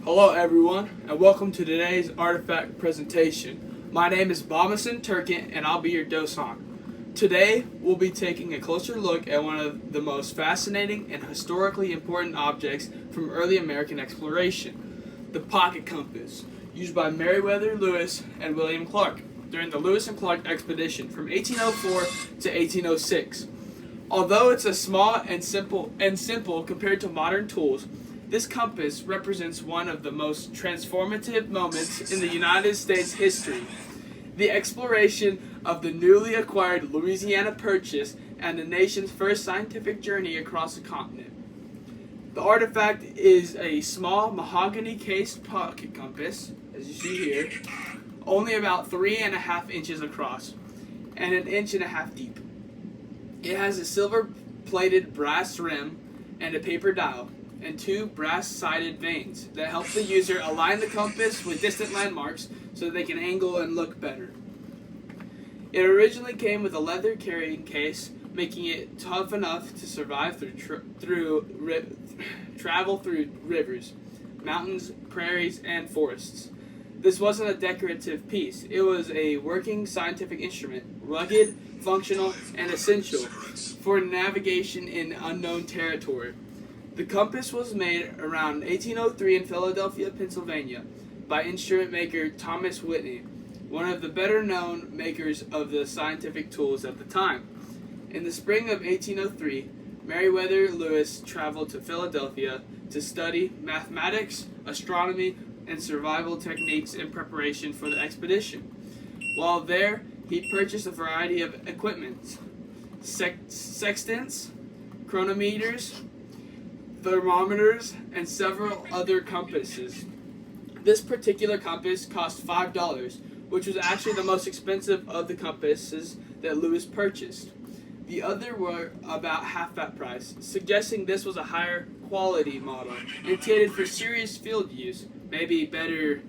Hello everyone, and welcome to today's artifact presentation. My name is Bomison Turkant, and I'll be your docent. Today, we'll be taking a closer look at one of the most fascinating and historically important objects from early American exploration, the pocket compass, used by Meriwether Lewis and William Clark during the Lewis and Clark expedition from 1804 to 1806. Although it's a small and simple compared to modern tools, this compass represents one of the most transformative moments in the United States history. The exploration of the newly acquired Louisiana Purchase and the nation's first scientific journey across the continent. The artifact is a small mahogany-cased pocket compass, as you see here, only about 3.5 inches across and 1.5 inches deep. It has a silver-plated brass rim and a paper dial, and 2 brass-sided vanes that help the user align the compass with distant landmarks so that they can angle and look better. It originally came with a leather carrying case, making it tough enough to survive travel through rivers, mountains, prairies, and forests. This wasn't a decorative piece. It was a working scientific instrument, rugged, functional, and essential for navigation in unknown territory. The compass was made around 1803 in Philadelphia, Pennsylvania, by instrument maker Thomas Whitney, one of the better-known makers of the scientific tools at the time. In the spring of 1803, Meriwether Lewis traveled to Philadelphia to study mathematics, astronomy, and survival techniques in preparation for the expedition. While there, he purchased a variety of equipment, sextants, chronometers, thermometers, and several other compasses. This particular compass cost $5, which was actually the most expensive of the compasses that Lewis purchased. The other were about half that price, suggesting this was a higher quality model, intended for serious field use, maybe better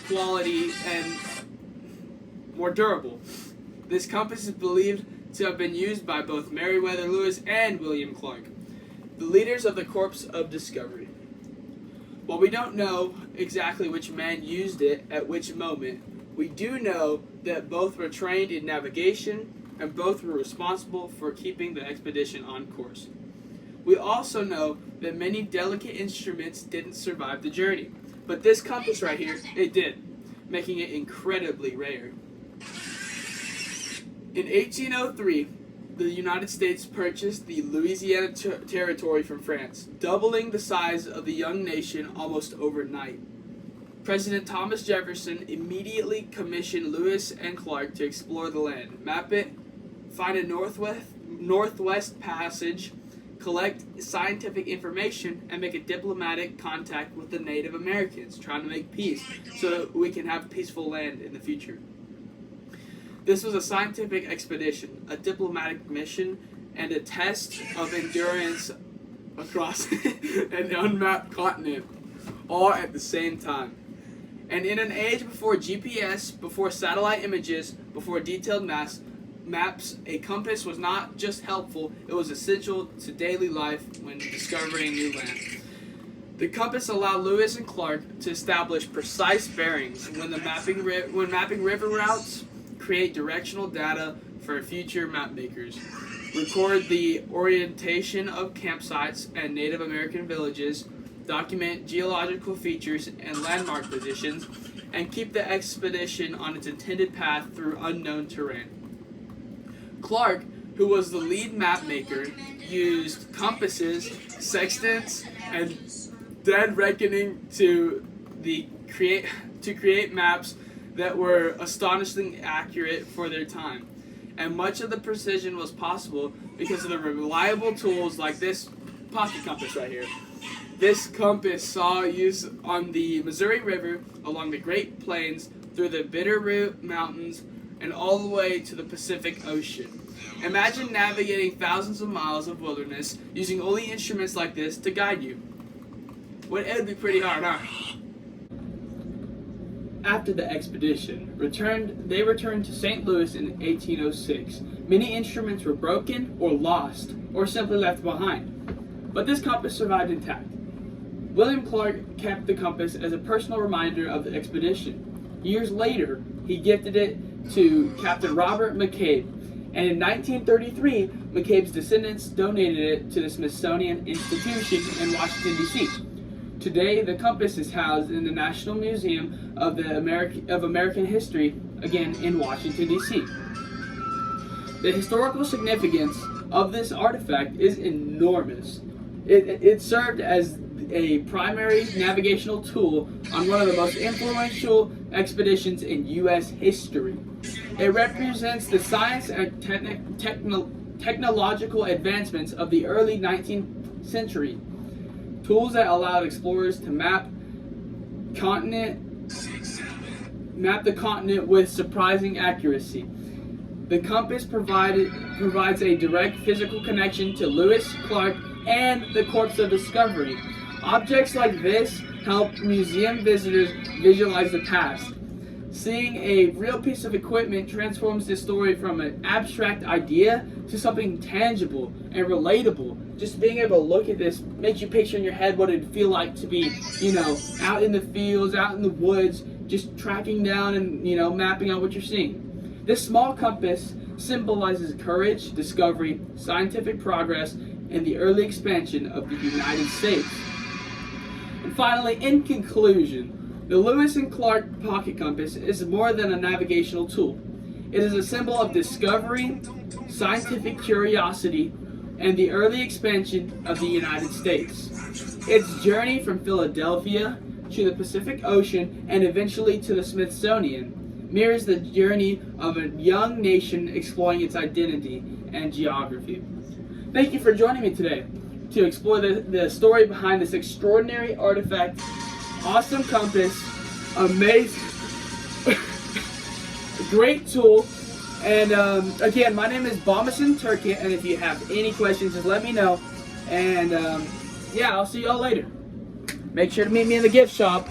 quality and more durable. This compass is believed to have been used by both Meriwether Lewis and William Clark, the leaders of the Corps of Discovery. While we don't know exactly which man used it at which moment, we do know that both were trained in navigation and both were responsible for keeping the expedition on course. We also know that many delicate instruments didn't survive the journey, but this compass right here, it did, making it incredibly rare. In 1803, the United States purchased the Louisiana Territory from France, doubling the size of the young nation almost overnight. President Thomas Jefferson immediately commissioned Lewis and Clark to explore the land, map it, find a northwest passage, collect scientific information, and make a diplomatic contact with the Native Americans, trying to make peace so that we can have peaceful land in the future. This was a scientific expedition, a diplomatic mission, and a test of endurance across an unmapped continent, all at the same time. And in an age before GPS, before satellite images, before detailed maps, a compass was not just helpful, it was essential to daily life when discovering new land. The compass allowed Lewis and Clark to establish precise bearings when mapping river routes, create directional data for future map makers, record the orientation of campsites and Native American villages, document geological features and landmark positions, and keep the expedition on its intended path through unknown terrain. Clark, who was the lead map maker, used compasses, sextants, and dead reckoning to create maps that were astonishingly accurate for their time. And much of the precision was possible because of the reliable tools like this pocket compass right here. This compass saw use on the Missouri River, along the Great Plains, through the Bitterroot Mountains, and all the way to the Pacific Ocean. Imagine navigating thousands of miles of wilderness using only instruments like this to guide you. Well, it would be pretty hard, huh? After the expedition, they returned to St. Louis in 1806. Many instruments were broken or lost or simply left behind, but this compass survived intact. William Clark kept the compass as a personal reminder of the expedition. Years later, he gifted it to Captain Robert McCabe, and in 1933, McCabe's descendants donated it to the Smithsonian Institution in Washington, D.C. Today, the compass is housed in the National Museum of American History, again in Washington, D.C. The historical significance of this artifact is enormous. It served as a primary navigational tool on one of the most influential expeditions in U.S. history. It represents the science and technological advancements of the early 19th century, tools that allowed explorers to map the continent with surprising accuracy. The compass provides a direct physical connection to Lewis, Clark, and the Corps of Discovery. Objects like this help museum visitors visualize the past. Seeing a real piece of equipment transforms this story from an abstract idea to something tangible and relatable. Just being able to look at this makes you picture in your head what it'd feel like to be, out in the fields, out in the woods, just tracking down and, mapping out what you're seeing. This small compass symbolizes courage, discovery, scientific progress, and the early expansion of the United States. And finally, in conclusion, the Lewis and Clark pocket compass is more than a navigational tool. It is a symbol of discovery, scientific curiosity, and the early expansion of the United States. Its journey from Philadelphia to the Pacific Ocean and eventually to the Smithsonian mirrors the journey of a young nation exploring its identity and geography. Thank you for joining me today to explore the story behind this extraordinary artifact. Awesome compass, amazing, great tool, and again, my name is Bomison Turkit, and if you have any questions, just let me know, and I'll see y'all later. Make sure to meet me in the gift shop.